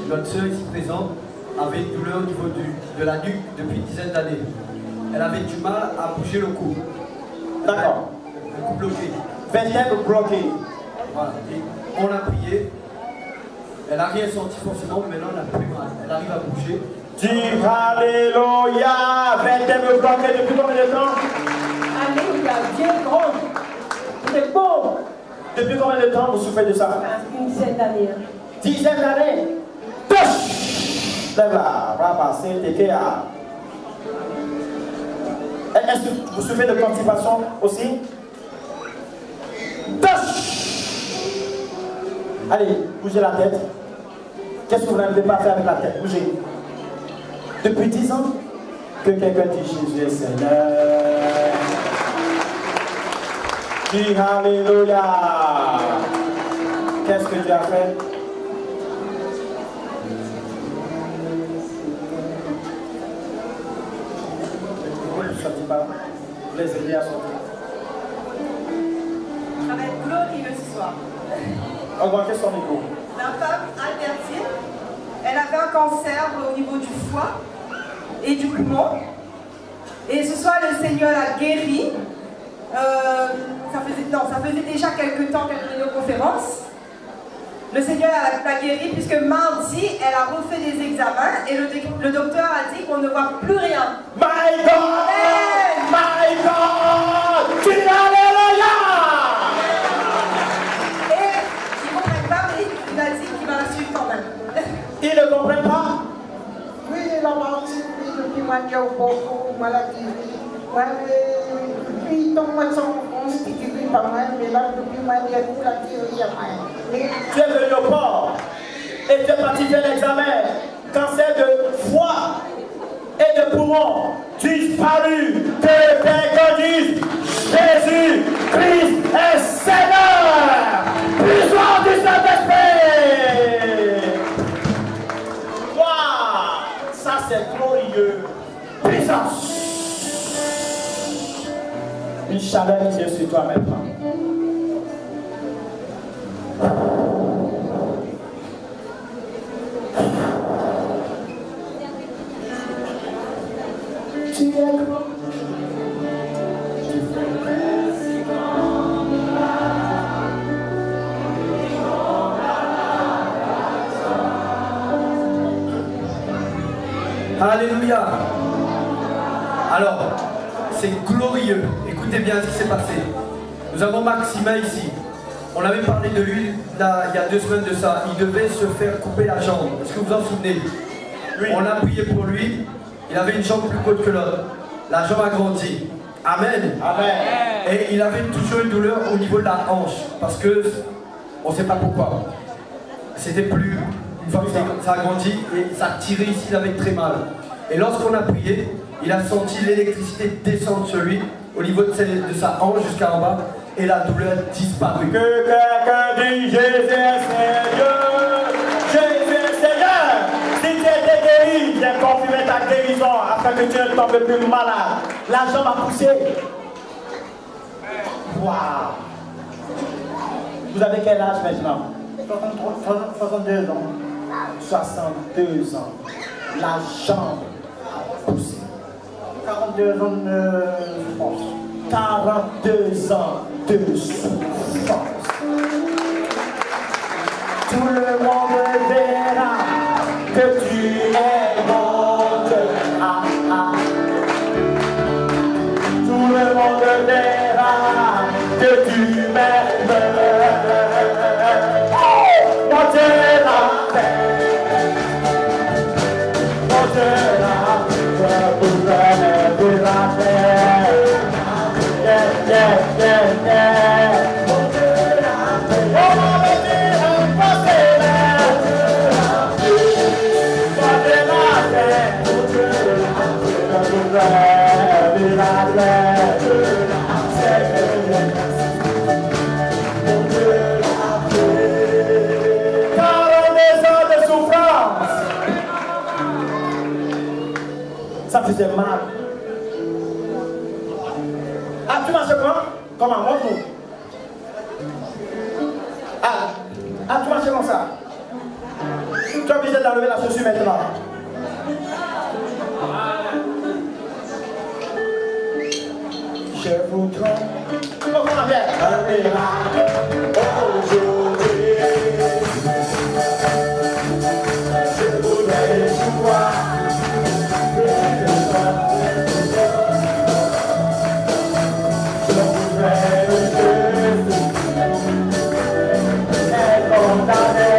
notre sœur ici présente avait une douleur au niveau de la nuque depuis une dizaine d'années. Elle avait du mal à bouger le cou. D'accord. Le cou bloqué. Vertèbre bloquée. Voilà. Et on a prié. Elle n'a rien senti forcément, mais maintenant elle n'a plus mal. Elle arrive à bouger. Dis Alléluia. Vertèbre bloquée depuis combien de temps? Alléluia, Dieu est grand. Il est beau. Depuis combien de temps vous souffrez de ça? Une dizaine d'années. Dizaine d'années. Touche. Lève-la. Va passer. Est-ce que vous souffrez de constipation aussi? Touche. Allez, bougez la tête. Qu'est-ce que vous n'arrivez pas à faire avec la tête? Bougez. Depuis 10 ans que quelqu'un dit Jésus est Seigneur. Dis Alléluia. Qu'est-ce que tu as fait? Pourquoi tu ne sortis pas? Vous les aider à sortir. Ça va être glorieux ce soir. Augmentez son micro. La femme, Albertine, elle avait un cancer au niveau du foie et du poumon. Et ce soir, le Seigneur l'a guéri. Ça faisait déjà quelques temps qu'elle venait aux conférences. Le Seigneur l'a guéri puisque mardi, elle a refait des examens et le docteur a dit qu'on ne voit plus rien. My God! Amen. My God! Dis Alléluia! Et il ne comprend pas, mais il a dit qu'il va la suivre quand même. Ils ne comprennent pas? Oui, la maladie, depuis moi, j'ai beaucoup de maladies. Puis, donc, moi, on constitue pas mal, mais là, depuis moi, j'ai tout la théorie à moi. Tu es venu au port et tu es parti faire l'examen. Cancer de foie et de poumon disparu. Que quelqu'un dise Jésus Christ est Seigneur. Puissance du Saint-Esprit. Waouh, ça c'est glorieux. Puissance. Une chaleur qui vient sur toi maintenant. Tu es grand. Alléluia. Alors, c'est glorieux. Écoutez bien ce qui s'est passé. Nous avons Maximin ici. On avait parlé de lui là, il y a 2 semaines de ça. Il devait se faire couper la jambe. Est-ce que vous en souvenez? Oui. On a prié pour lui. Il avait une jambe plus courte que l'autre. La jambe a grandi. Amen. Amen. Et il avait toujours une douleur au niveau de la hanche. Parce que on ne sait pas pourquoi. C'était plus. Une fois que ça a grandi et ça a tiré ici, il avait très mal. Et lorsqu'on a prié, il a senti l'électricité descendre sur lui au niveau de sa hanche jusqu'à en bas. Et la douleur disparut. Que quelqu'un dise Jésus est Seigneur. Jésus est Seigneur. Si tu es guéri, viens confirmer ta guérison afin que tu ne tombes plus malade. La jambe a poussé. Waouh. Vous avez quel âge maintenant? 62 ans. 62 ans. La jambe a poussé. 42 ans de force. 42 ans de souffrance. Tout le monde verra que tu es mon Dieu. Ah, ah. Tout le monde verra que tu m'aimes. Mon Dieu l'a fait. Mon Dieu l'a fait. Pour de la paix. Yeah, yeah, yeah. Mon Dieu l'a fait. On va dire un passé là. Mon Dieu l'a fait. Mon Dieu l'a fait. Mon Dieu l'a fait. 42 ans de souffrance. Ça faisait mal. Ah, tu marches comment? Montre-nous. Ah, tu marches comme ça. Tu es obligé d'enlever la chaussure maintenant. Je voudrais. Comment on appelle? Aujourd'hui. Je voudrais pouvoir. Je voudrais le Jésus. Être condamné.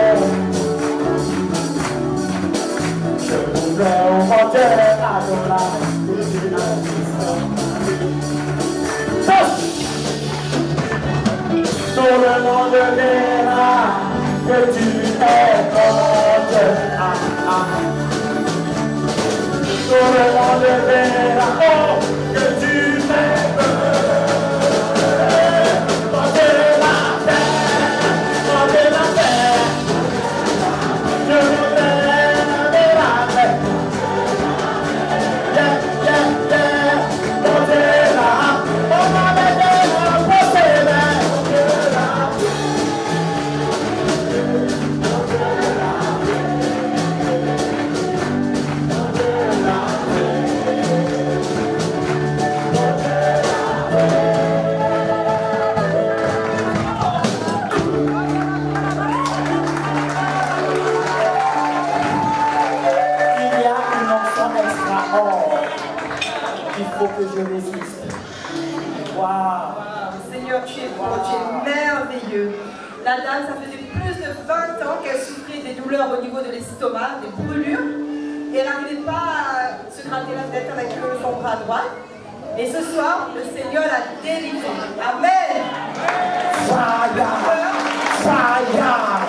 Je voudrais au mon Dieu adorer. Sur le nom de Léa, que tu es mon Dieu. Sur le nom de Léa, oh, que tu es mon Dieu la terre, mon Dieu la terre. Je voudrais de la terre. Yeah, yeah, yeah, mon Dieu la, on m'avait déjà possédé. Il faut que je résiste. Waouh! Seigneur, tu es bon, tu es merveilleux. La dame, ça faisait plus de 20 ans qu'elle souffrait des douleurs au niveau de l'estomac, des brûlures. Et elle n'arrivait pas à se gratter la tête avec son bras droit. Et ce soir, le Seigneur l'a délivré. Amen! Fire! Fire!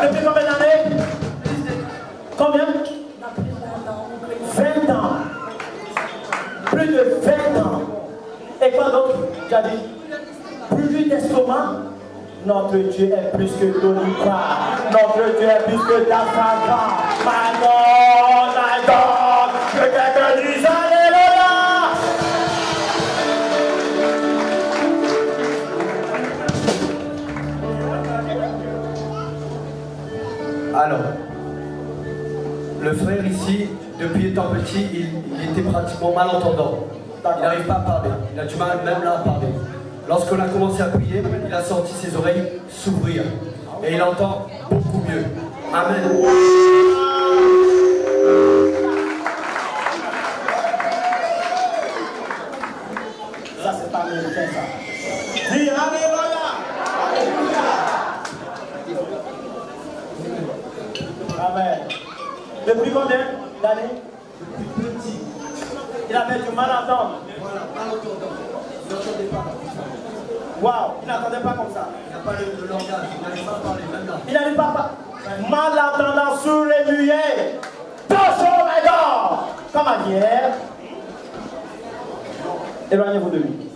Depuis combien d'années? Combien? 20 ans. Plus de 20 ans. Et quoi d'autre? Tu as dit? Plus d'estomac. Notre Dieu est plus que Dolipa. Notre Dieu est plus que Dafaka. My God, que quelqu'un dise Alléluia. Alors, le frère ici, depuis étant petit, il était pratiquement malentendant. Il n'arrive pas à parler. Il a du mal même là à parler. Lorsqu'on a commencé à prier, il a senti ses oreilles s'ouvrir. Et il entend beaucoup mieux. Amen. Ça, c'est pas américain, ça. Dis Alléluia. Amen. Depuis combien d'années? Depuis petit. Il avait du mal à entendre. Voilà, malentendant. Il n'entendait pas. Waouh, il n'entendait pas comme ça. Il n'a pas le langage, il n'arrive pas à parler même là. Il n'arrive pas à parler. Malentendant sur les muets. Touche au médor. Comme à hier. Éloignez-vous de lui.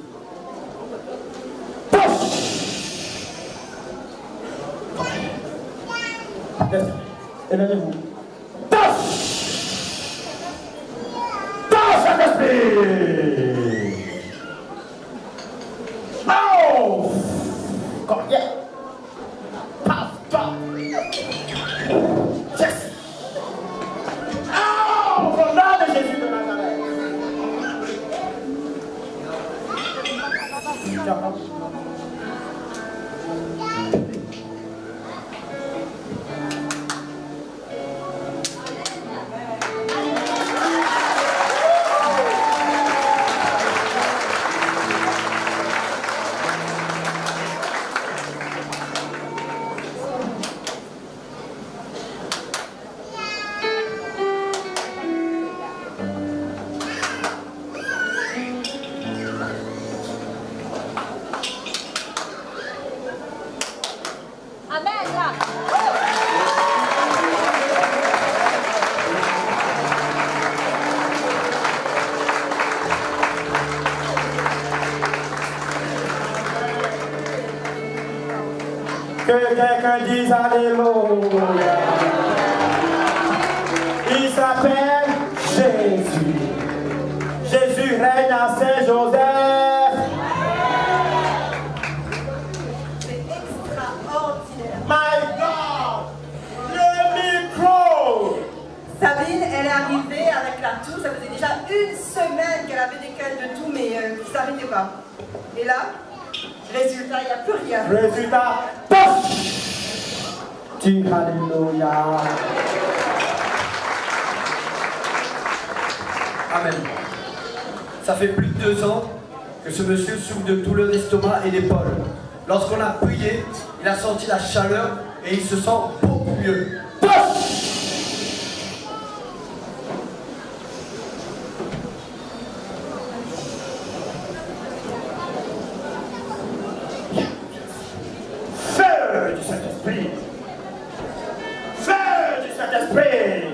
Touche. Éloignez-vous. Touche. Touche cet esprit. Oh! Come here. Paf, paf. Yes. Oh! Au nom de Jésus de Nazareth. Que quelqu'un dise Alléluia. Il s'appelle Jésus. Jésus règne à Saint-Joseph. C'est extraordinaire. une semaine qu'elle avait des cannes de tout, mais qui ne s'arrêtait pas. Et là, résultat, il n'y a plus rien. Résultat, pof! Dis Alléluia. Amen. Ça fait plus de 2 ans que ce monsieur souffre de douleur d'estomac et d'épaule. Lorsqu'on a prié, il a senti la chaleur et il se sent beaucoup mieux. Feu du Saint-Esprit. Feu du Saint-Esprit.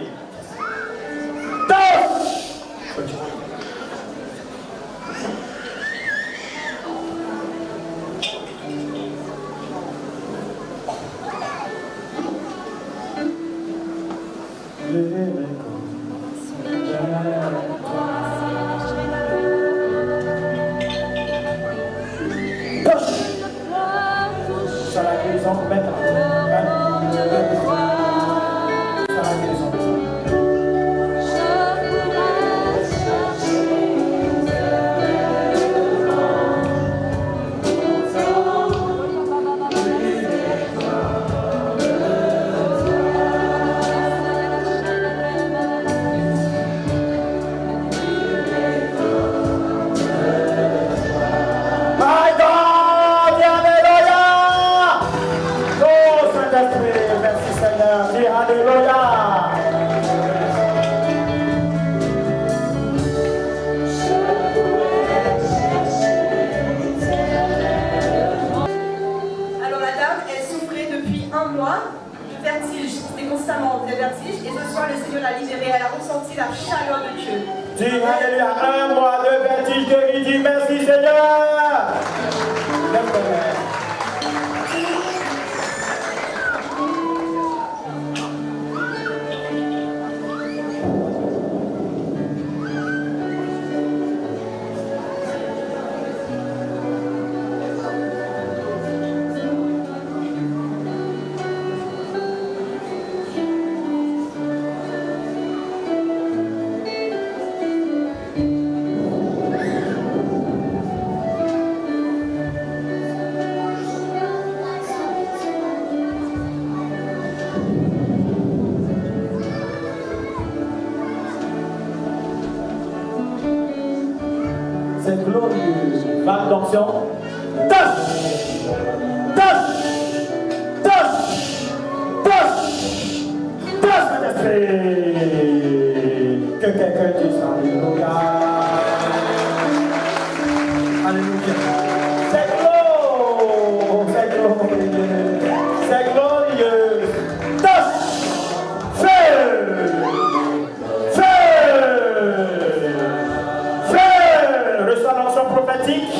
Ça la guérison maintenant. Ça la guérison. My God, Alléluia! Oh Saint-Esprit, merci Seigneur, dis Alléluia! Alors la dame, elle souffrait depuis 1 mois de vertige. C'était constamment des vertiges. Et ce soir, le Seigneur l'a libérée. Elle a ressenti la chaleur de Dieu. Dis Alléluia, 1 mois de vertige guéri, dis merci Seigneur! Lève-toi. C'est glorieux. Vague d'onction. Touche! Touche! Touche! Touche! Touche, Saint-Esprit! Que quelqu'un dise Alléluia! Alléluia. C'est glorieux! C'est glorieux! C'est glorieux! Touche! Feu! Feu! Reçois l'onction prophétique.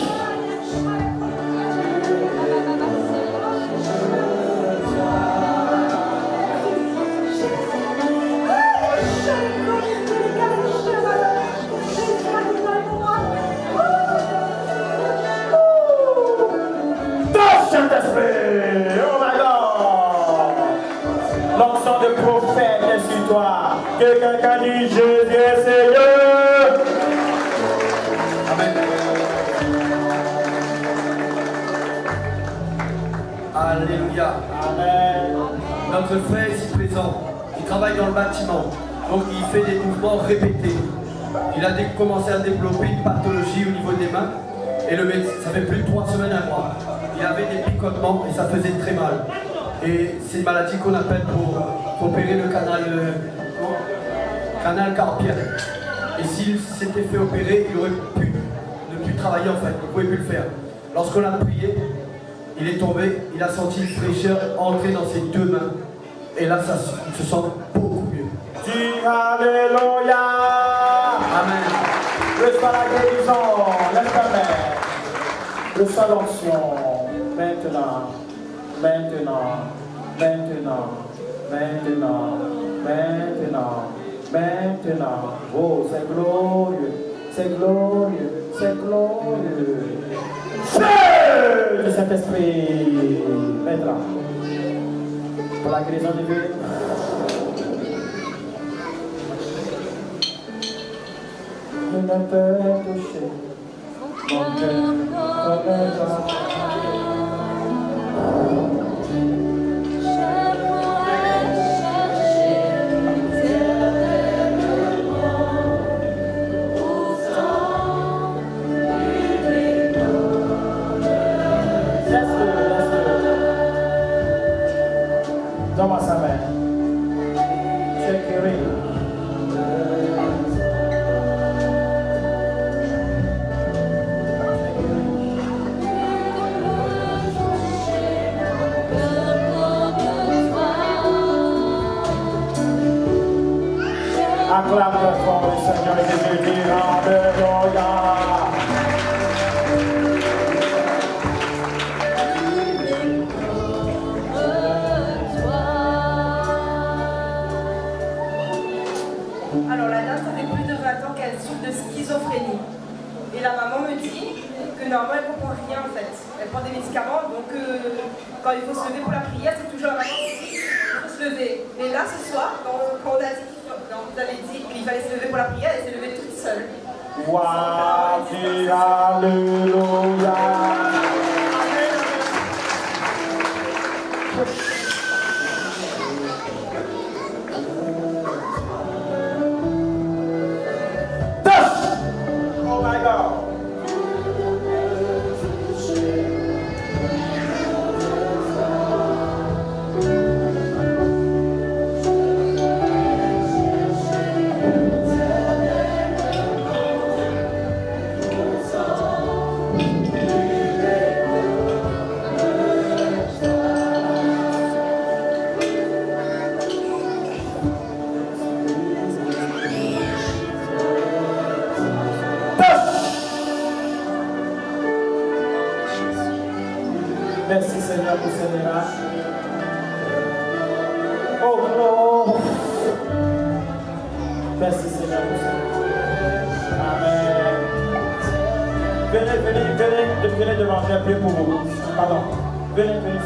Touche, Saint-Esprit! Oh my God! L'onction de prophète est sur toi. Que quelqu'un dise Jésus est Seigneur. Amen. Alléluia. Amen. Notre frère ici présent, il travaille dans le bâtiment, donc il fait des mouvements répétés. Il a commencé à développer une pathologie au niveau des mains, et le médecin, ça fait plus de 3 semaines à moi. Il avait des picotements et ça faisait très mal. Et c'est une maladie qu'on appelle pour opérer le canal carpien. Et s'il s'était fait opérer, il aurait pu ne plus travailler en fait, il ne pouvait plus le faire. Lorsqu'on a prié, il est tombé, il a senti une fraîcheur entrer dans ses 2 mains. Et là, il se sent beaucoup mieux. Dis Alléluia. Amen. Reçois la guérison. Lève ta main. Reçois l'onction. Maintenant. Maintenant. Maintenant. Maintenant. Maintenant. Maintenant. Oh, c'est glorieux. C'est glorieux. C'est glorieux. Feu du Saint-Esprit. Maintenant. Pour la guérison divine. je ne peux toucher mon cœur comme toi. Donne-moi sa main. Tu es guéri. Acclame le fort le Seigneur et Jésus, alléluia. Alors la dame, ça fait plus de 20 ans qu'elle souffre de schizophrénie. Et la maman me dit que normalement elle ne comprend rien en fait. Elle prend des médicaments, donc quand il faut se lever pour la prière, c'est toujours la maman qui dit qu'il faut se lever. Mais là ce soir, quand on a dit, vous avez dit qu'il fallait se lever pour la prière, elle s'est levée toute seule. Wow, dis alléluia. Oh my God. Merci Seigneur pour ce miracle. Oh, oh. Merci Seigneur pour ce miracle. Amen. Venez devant, je vais prier pour vous. Pardon. Venez.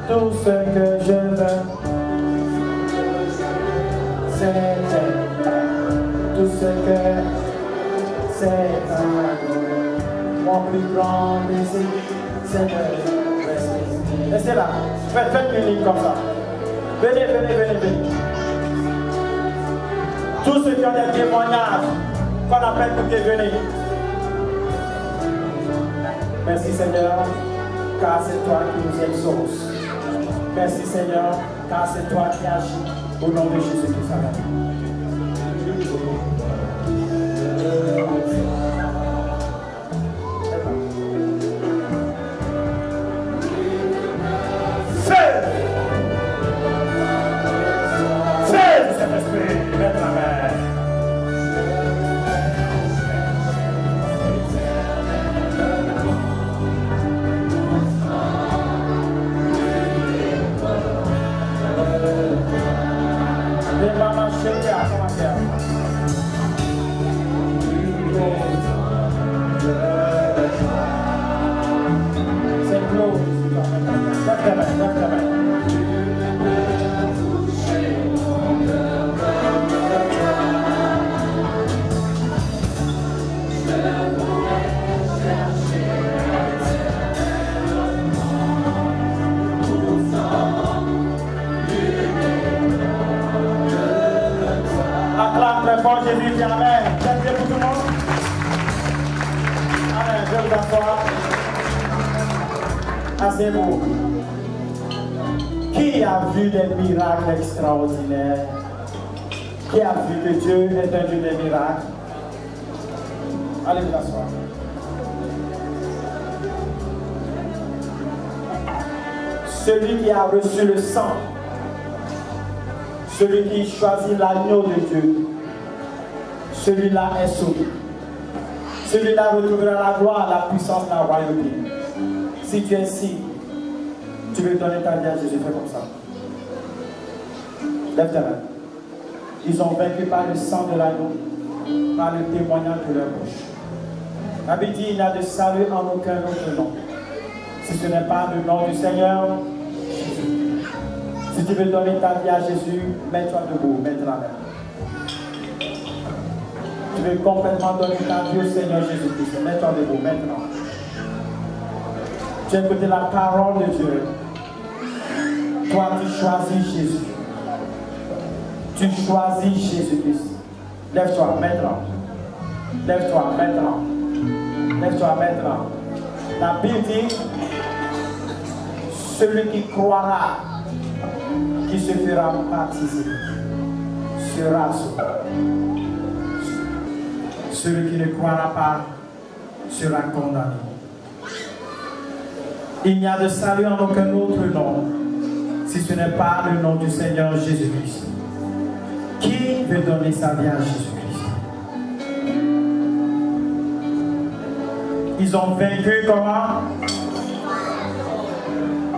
Tout ce que je veux, c'est tout ce que c'est mon plus grand désir, c'est de rester. Restez là. Faites une ligne comme ça. Venez. Tous ceux qui ont des témoignages qu'on appelle pour venir. Merci Seigneur, car c'est toi qui nous exauces. Merci Seigneur, car c'est toi qui agis. Au nom de Jésus-Christ. Amen. Jésus dit Amen. C'est pour tout le monde. Amen. Je vous asseoir. Asseyez-vous. Qui a vu des miracles extraordinaires? Qui a vu que Dieu est un Dieu des miracles? Allez vous asseoir. Celui qui a reçu le sang, celui qui choisit l'agneau de Dieu, celui-là est sauvé. Celui-là retrouvera la gloire, la puissance, la royauté. Si tu es ici, tu veux donner ta vie à Jésus, fais comme ça. Lève ta main. Ils ont vaincu par le sang de l'agneau, par le témoignage de leur bouche. La Bible dit, il n'y a de salut en aucun autre nom. Si ce n'est pas le nom du Seigneur, Jésus. Si tu veux donner ta vie à Jésus, mets-toi debout, maintenant. Tu veux complètement donner ta vie au Seigneur Jésus-Christ, mets-toi debout, maintenant. Tu as écouté la parole de Dieu. Toi, tu choisis Jésus. Tu choisis Jésus-Christ. Lève-toi maintenant. Lève-toi maintenant. Lève-toi maintenant. La Bible dit, celui qui croira, qui se fera baptiser, sera sauvé. Celui qui ne croira pas sera condamné. Il n'y a de salut en aucun autre nom, si ce n'est pas le nom du Seigneur Jésus-Christ. Qui veut donner sa vie à Jésus-Christ? Ils ont vaincu comment?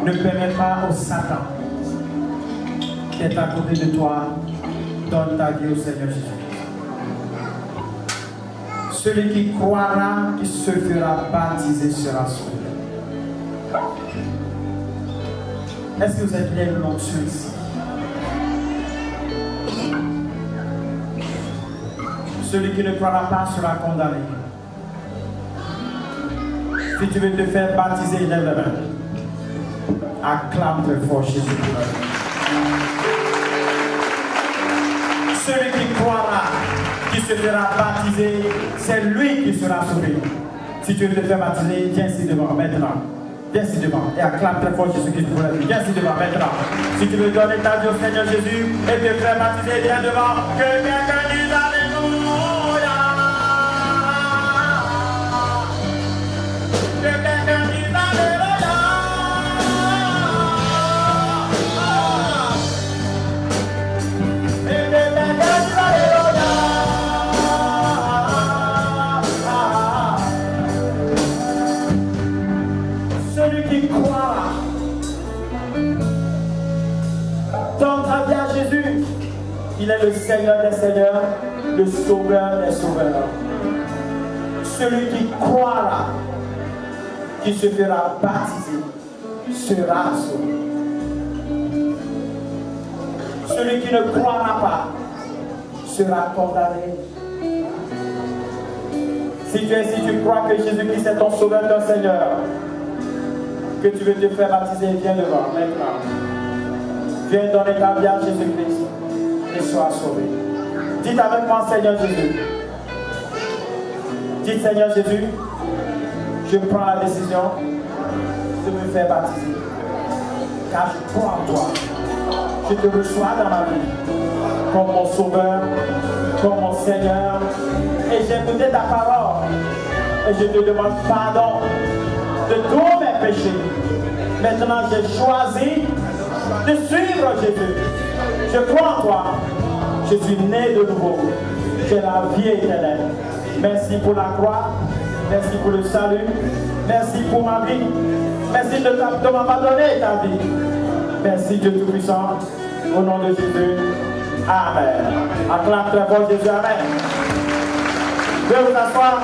Ne permets pas au Satan d'être à côté de toi. Donne ta vie au Seigneur Jésus-Christ. Celui qui croira, qui se fera baptiser sera sauvé. Est-ce que vous êtes bien l'onction ici? Celui qui ne croira pas sera condamné. Si tu veux te faire baptiser, lève la main. Acclame très fort Jésus-Christ. Celui qui croira, qui se fera baptiser, c'est lui qui sera sauvé. Si tu veux te faire baptiser, viens ici devant maintenant. Viens ici devant et acclame très fort Jésus-Christ pour la vie. Viens ici devant maintenant. Si tu veux donner ta vie au Seigneur Jésus et te faire baptiser, viens devant. Que quelqu'un dise Alléluia. Que quelqu'un dise Alléluia. Et que quelqu'un dise Alléluia. Celui qui croit, donne ta vie à Jésus. Il est le Seigneur des Seigneurs, le Sauveur des Sauveurs. Celui qui croira, qui se fera baptiser, sera sauvé. Celui qui ne croira pas sera condamné. Si tu crois que Jésus-Christ est ton Sauveur, ton Seigneur, que tu veux te faire baptiser, viens devant maintenant. Viens donner ta vie à Jésus-Christ et sois sauvé. Dites avec moi, Seigneur Jésus. Dites, Seigneur Jésus, je prends la décision de me faire baptiser. Car je crois en toi. Je te reçois dans ma vie comme mon Sauveur, comme mon Seigneur. Et j'ai écouté ta parole. Et je te demande pardon de tous mes péchés. Maintenant, j'ai choisi de suivre Jésus. Je crois en toi. Je suis né de nouveau. J'ai la vie éternelle. Merci pour la croix. Merci pour le salut. Merci pour ma vie. Merci de m'abandonner ta vie. Merci Dieu Tout-Puissant. Au nom de Jésus. Amen. Acclame très fort Jésus. Amen. Veuillez vous asseoir.